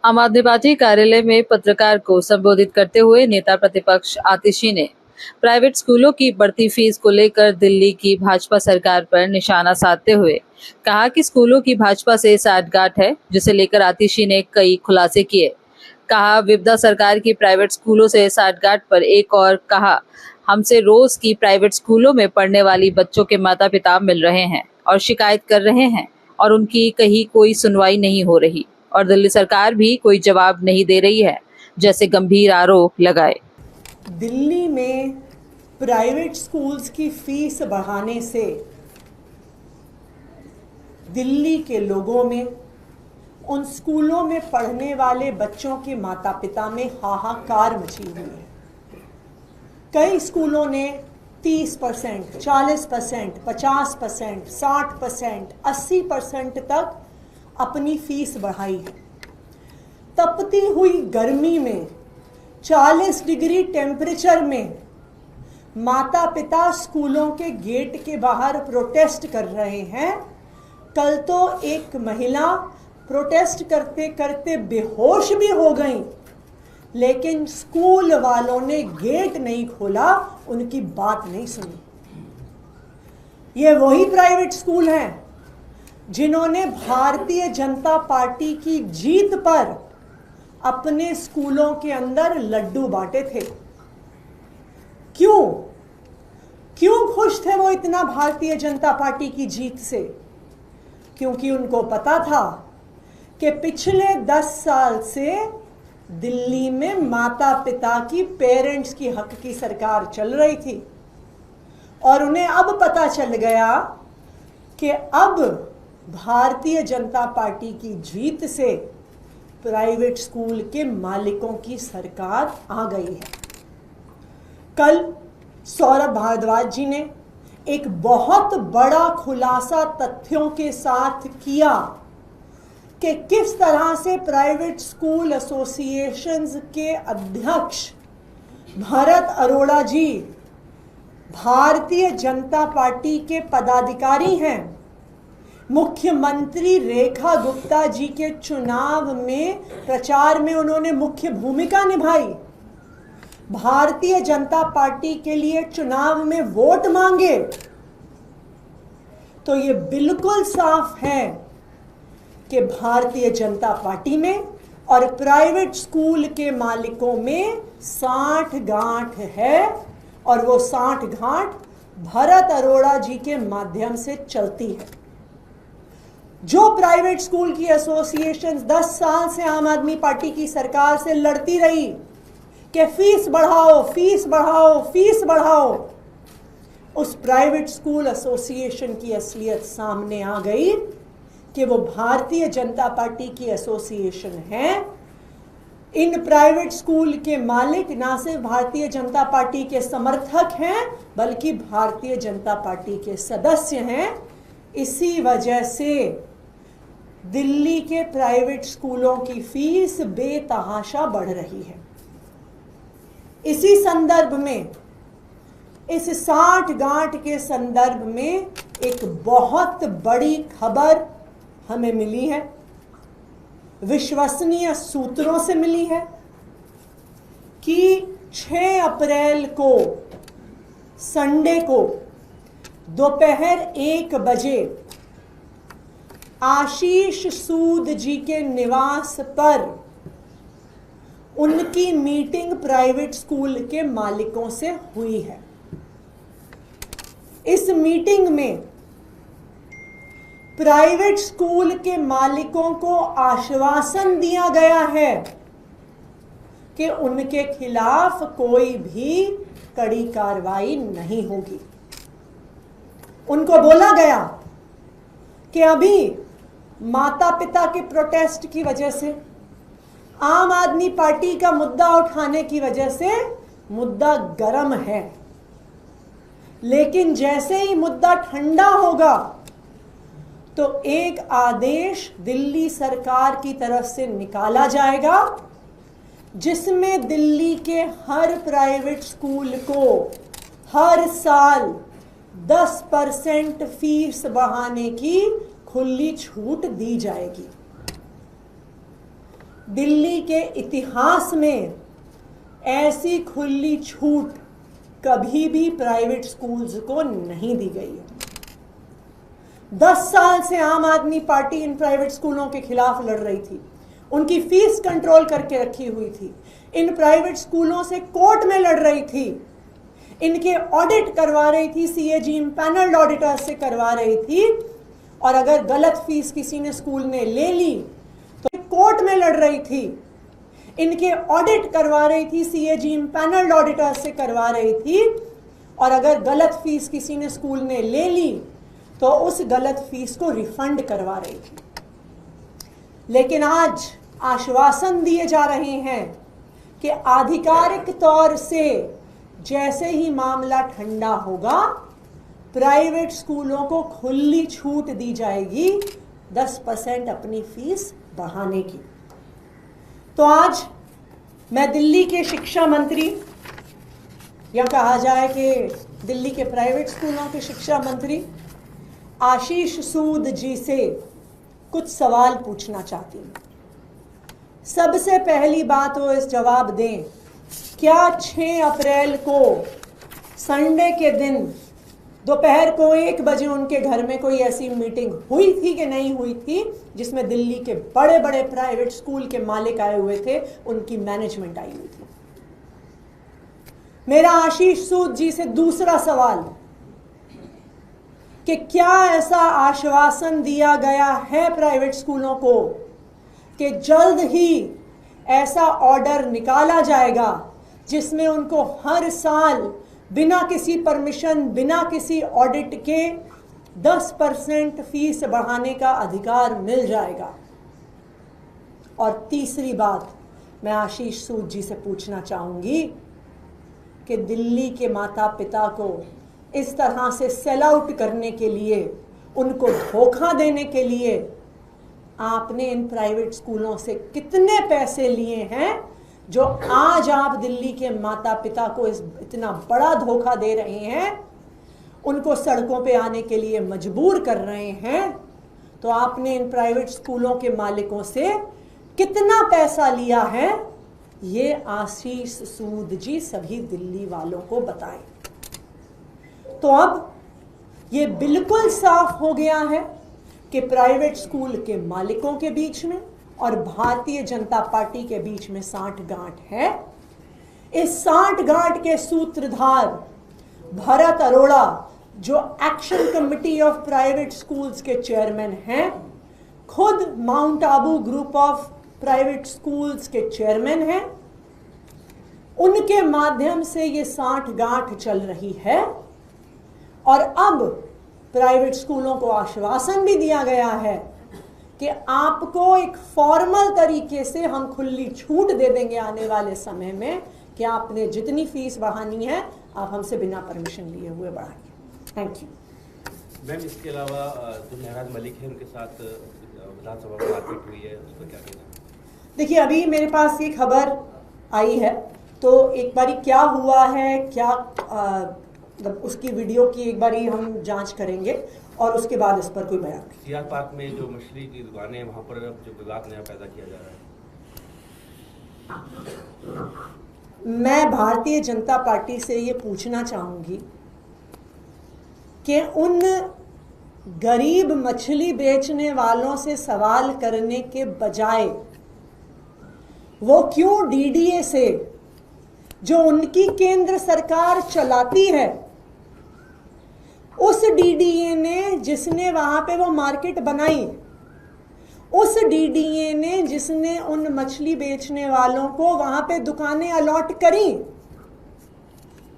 आम आदमी पार्टी कार्यालय में पत्रकार को संबोधित करते हुए नेता प्रतिपक्ष आतिशी ने प्राइवेट स्कूलों की बढ़ती फीस को लेकर दिल्ली की भाजपा सरकार पर निशाना साधते हुए कहा कि स्कूलों की भाजपा से साठगांठ है, जिसे लेकर आतिशी ने कई खुलासे किए। कहा, विपदा सरकार की प्राइवेट स्कूलों से साठगांठ पर एक और कहा, हमसे रोज की प्राइवेट स्कूलों में पढ़ने वाली बच्चों के माता पिता मिल रहे हैं और शिकायत कर रहे हैं और उनकी कहीं कोई सुनवाई नहीं हो रही और दिल्ली सरकार भी कोई जवाब नहीं दे रही है, जैसे गंभीर आरोप लगाए। दिल्ली में प्राइवेट स्कूल्स की फीस बढ़ाने से दिल्ली के लोगों में, उन स्कूलों में पढ़ने वाले बच्चों के माता पिता में हाहाकार मची हुई है। कई स्कूलों ने 30%, 40%, 50%, 60%, 80% तक अपनी फीस बढ़ाई है। तपती हुई गर्मी में 40 डिग्री टेम्परेचर में माता पिता स्कूलों के गेट के बाहर प्रोटेस्ट कर रहे हैं। कल तो एक महिला प्रोटेस्ट करते करते बेहोश भी हो गई, लेकिन स्कूल वालों ने गेट नहीं खोला, उनकी बात नहीं सुनी। ये वही प्राइवेट स्कूल हैं जिन्होंने भारतीय जनता पार्टी की जीत पर अपने स्कूलों के अंदर लड्डू बांटे थे। क्यों खुश थे वो इतना भारतीय जनता पार्टी की जीत से? क्योंकि उनको पता था कि पिछले 10 साल से दिल्ली में माता पिता की, पेरेंट्स की हक की सरकार चल रही थी और उन्हें अब पता चल गया कि अब भारतीय जनता पार्टी की जीत से प्राइवेट स्कूल के मालिकों की सरकार आ गई है। कल सौरभ भारद्वाज जी ने एक बहुत बड़ा खुलासा तथ्यों के साथ किया कि किस तरह से प्राइवेट स्कूल एसोसिएशंस के अध्यक्ष भरत अरोड़ा जी भारतीय जनता पार्टी के पदाधिकारी हैं। मुख्यमंत्री रेखा गुप्ता जी के चुनाव में प्रचार में उन्होंने मुख्य भूमिका निभाई। भारतीय जनता पार्टी के लिए चुनाव में वोट मांगे। तो ये बिल्कुल साफ है कि भारतीय जनता पार्टी में और प्राइवेट स्कूल के मालिकों में साठगांठ है और वो साठगांठ भरत अरोड़ा जी के माध्यम से चलती है। जो प्राइवेट स्कूल की एसोसिएशन 10 साल से आम आदमी पार्टी की सरकार से लड़ती रही कि फीस बढ़ाओ, फीस बढ़ाओ, फीस बढ़ाओ, उस प्राइवेट स्कूल एसोसिएशन की असलियत सामने आ गई कि वो भारतीय जनता पार्टी की एसोसिएशन है। इन प्राइवेट स्कूल के मालिक ना सिर्फ भारतीय जनता पार्टी के समर्थक हैं, बल्कि भारतीय जनता पार्टी के सदस्य हैं। इसी वजह से दिल्ली के प्राइवेट स्कूलों की फीस बेतहाशा बढ़ रही है। इसी संदर्भ में, इस साठगांठ के संदर्भ में एक बहुत बड़ी खबर हमें मिली है, विश्वसनीय सूत्रों से मिली है कि 6 अप्रैल को संडे को दोपहर 1 बजे आशीष सूद जी के निवास पर उनकी मीटिंग प्राइवेट स्कूल के मालिकों से हुई है। इस मीटिंग में प्राइवेट स्कूल के मालिकों को आश्वासन दिया गया है कि उनके खिलाफ कोई भी कड़ी कार्रवाई नहीं होगी। उनको बोला गया कि अभी माता पिता के प्रोटेस्ट की वजह से, आम आदमी पार्टी का मुद्दा उठाने की वजह से मुद्दा गर्म है, लेकिन जैसे ही मुद्दा ठंडा होगा तो एक आदेश दिल्ली सरकार की तरफ से निकाला जाएगा, जिसमें दिल्ली के हर प्राइवेट स्कूल को हर साल 10% फीस बढ़ाने की खुली छूट दी जाएगी। दिल्ली के इतिहास में ऐसी खुली छूट कभी भी प्राइवेट स्कूल्स को नहीं दी गई है। 10 साल से आम आदमी पार्टी इन प्राइवेट स्कूलों के खिलाफ लड़ रही थी, उनकी फीस कंट्रोल करके रखी हुई थी, इन प्राइवेट स्कूलों से कोर्ट में लड़ रही थी, इनके ऑडिट करवा रही थी, सीएजी इम्पैनल्ड ऑडिटर से करवा रही थी, और अगर गलत फीस किसी ने स्कूल ने ले ली तो कोर्ट में लड़ रही थी, इनके ऑडिट करवा रही थी, सीएजी इम्पैनल्ड ऑडिटर से करवा रही थी, और अगर गलत फीस किसी ने स्कूल ने ले ली तो उस गलत फीस को रिफंड करवा रही थी। लेकिन आज आश्वासन दिए जा रहे हैं कि आधिकारिक तौर से जैसे ही मामला ठंडा होगा प्राइवेट स्कूलों को खुली छूट दी जाएगी 10% अपनी फीस बढ़ाने की। तो आज मैं दिल्ली के शिक्षा मंत्री, या कहा जाए कि दिल्ली के प्राइवेट स्कूलों के शिक्षा मंत्री आशीष सूद जी से कुछ सवाल पूछना चाहती हूँ। सबसे पहली बात वो इस जवाब दें, क्या 6 अप्रैल को संडे के दिन दोपहर को 1 बजे उनके घर में कोई ऐसी मीटिंग हुई थी कि नहीं हुई थी जिसमें दिल्ली के बड़े बड़े प्राइवेट स्कूल के मालिक आए हुए थे, उनकी मैनेजमेंट आई हुई थी? मेरा आशीष सूद जी से दूसरा सवाल कि क्या ऐसा आश्वासन दिया गया है प्राइवेट स्कूलों को कि जल्द ही ऐसा ऑर्डर निकाला जाएगा जिसमें उनको हर साल बिना किसी परमिशन, बिना किसी ऑडिट के 10% फीस बढ़ाने का अधिकार मिल जाएगा? और तीसरी बात मैं आशीष सूद जी से पूछना चाहूंगी कि दिल्ली के माता पिता को इस तरह से सेल आउट करने के लिए, उनको धोखा देने के लिए आपने इन प्राइवेट स्कूलों से कितने पैसे लिए हैं जो आज आप दिल्ली के माता पिता को इतना बड़ा धोखा दे रहे हैं, उनको सड़कों पे आने के लिए मजबूर कर रहे हैं? तो आपने इन प्राइवेट स्कूलों के मालिकों से कितना पैसा लिया है, ये आशीष सूद जी सभी दिल्ली वालों को बताएं। तो अब ये बिल्कुल साफ हो गया है कि प्राइवेट स्कूल के मालिकों के बीच में और भारतीय जनता पार्टी के बीच में सांठगांठ है। इस सांठगांठ के सूत्रधार भरत अरोड़ा, जो action committee of private schools के चेयरमैन हैं, खुद mount Abu group of private schools के चेयरमैन हैं, उनके माध्यम से ये सांठगांठ चल रही है। और अब प्राइवेट स्कूलों को आश्वासन भी दिया गया है कि आपको एक फॉर्मल तरीके से हम खुली छूट दे देंगे आने वाले समय में कि आपने जितनी फीस बढ़ानी है आप हमसे बिना परमिशन लिए हुए बढ़ाइए। Thank you. मैम, इसके अलावा जो महराज मलिक है उनके साथ विधानसभा में मारपीट हुई है, उस पर क्या कहना है? देखिए, अभी मेरे पास ये खबर आई है, तो एक बारी क्या हुआ है, क्या मतलब उसकी वीडियो की एक बारी हम जांच करेंगे और उसके बाद इस पर कोई बयान नहीं। सीआर पार्क में जो मछली की दुकानें हैं वहाँ पर अब जो विवाद नया पैदा किया जा रहा है। मैं भारतीय जनता पार्टी से ये पूछना चाहूंगी कि उन गरीब मछली बेचने वालों से सवाल करने के बजाय वो क्यों डीडीए से, जो उनकी केंद्र सरकार चलाती है, उस डीडीए ने जिसने वहां पे वो मार्केट बनाई, उस डीडीए ने जिसने उन मछली बेचने वालों को वहां पे दुकानें अलॉट करी,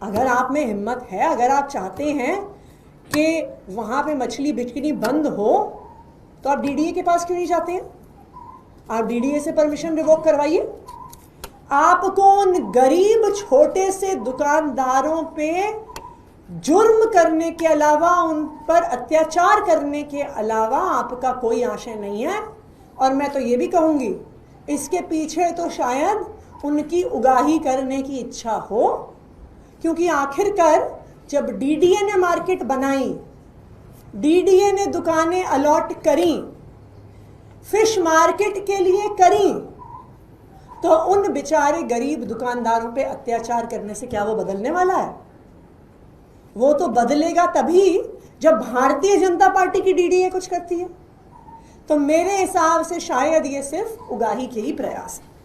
अगर आप में हिम्मत है, अगर आप चाहते हैं कि वहां पे मछली बिक्री बंद हो, तो आप डीडीए के पास क्यों नहीं जाते हैं? आप डीडीए से परमिशन रिवोक करवाइए। आपको उन गरीब छोटे से दुकानदारों पे जुर्म करने के अलावा, उन पर अत्याचार करने के अलावा आपका कोई आशय नहीं है। और मैं तो ये भी कहूँगी, इसके पीछे तो शायद उनकी उगाही करने की इच्छा हो, क्योंकि आखिरकार जब डीडीए ने मार्केट बनाई, डीडीए ने दुकानें अलॉट करी, फिश मार्केट के लिए करी, तो उन बेचारे गरीब दुकानदारों पे अत्याचार करने से क्या वो बदलने वाला है? वो तो बदलेगा तभी जब भारतीय जनता पार्टी की डीडीए कुछ करती है। तो मेरे हिसाब से शायद ये सिर्फ उगाही के ही प्रयास है।